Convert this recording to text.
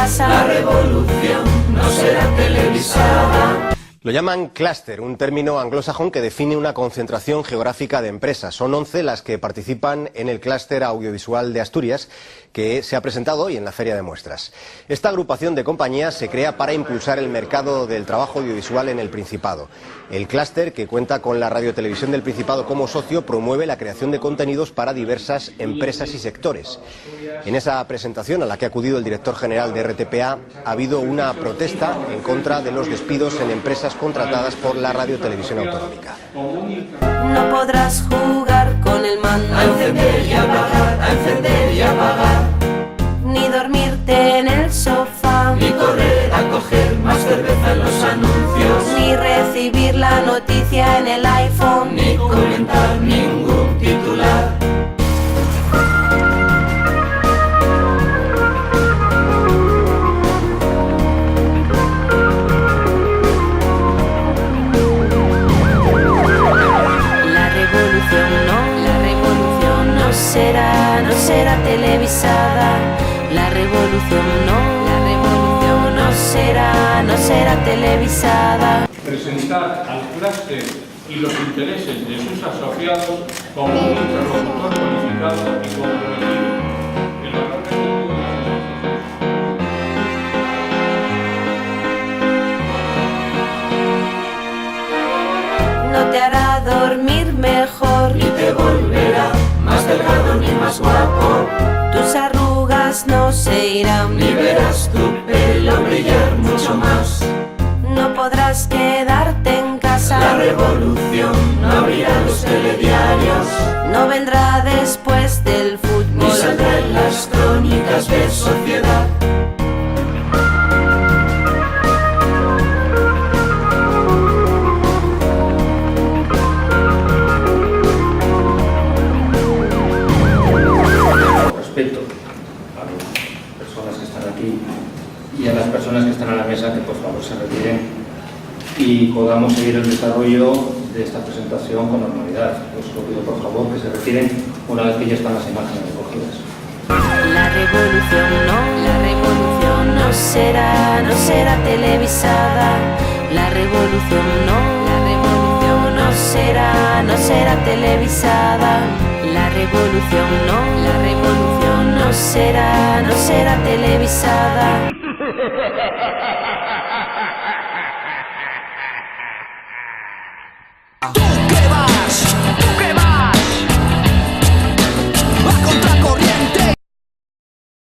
casa. La revolución no será televisada. Lo llaman clúster, un término anglosajón que define una concentración geográfica de empresas. Son 11 las que participan en el clúster audiovisual de Asturias, que se ha presentado hoy en la Feria de Muestras. Esta agrupación de compañías se crea para impulsar el mercado del trabajo audiovisual en el Principado. El clúster, que cuenta con la Radiotelevisión del Principado como socio, promueve la creación de contenidos para diversas empresas y sectores. En esa presentación, a la que ha acudido el director general de RTPA, ha habido una protesta en contra de los despidos en empresas contratadas por la Radiotelevisión Autonómica. No podrás jugar con el mando, a encender y apagar, a encender y apagar, ni dormirte en el sofá, ni correr a coger más cerveza en los anuncios, ni recibir la noticia en el iPhone, ni comentar ningún titular. No será televisada. La revolución no será televisada. Presentar al clúster y los intereses de sus asociados como un interlocutor cualificado y comprometido. No te hará dormir mejor, ni te volverá más delgado ni más guapo. Tus arrugas no se irán, ni verás tu pelo brillar mucho más. No podrás quedarte en casa. La revolución no abrirá los telediarios. No vendrá después del fútbol, ni saldrá en las crónicas de sociedad. Respeto a las personas que están aquí y a las personas que están a la mesa, que por favor se retiren y podamos seguir el desarrollo de esta presentación con normalidad. Os lo pido por favor que se retiren una vez que ya están las imágenes recogidas. La revolución no será televisada. La revolución no será televisada. La revolución no será televisada. Toma.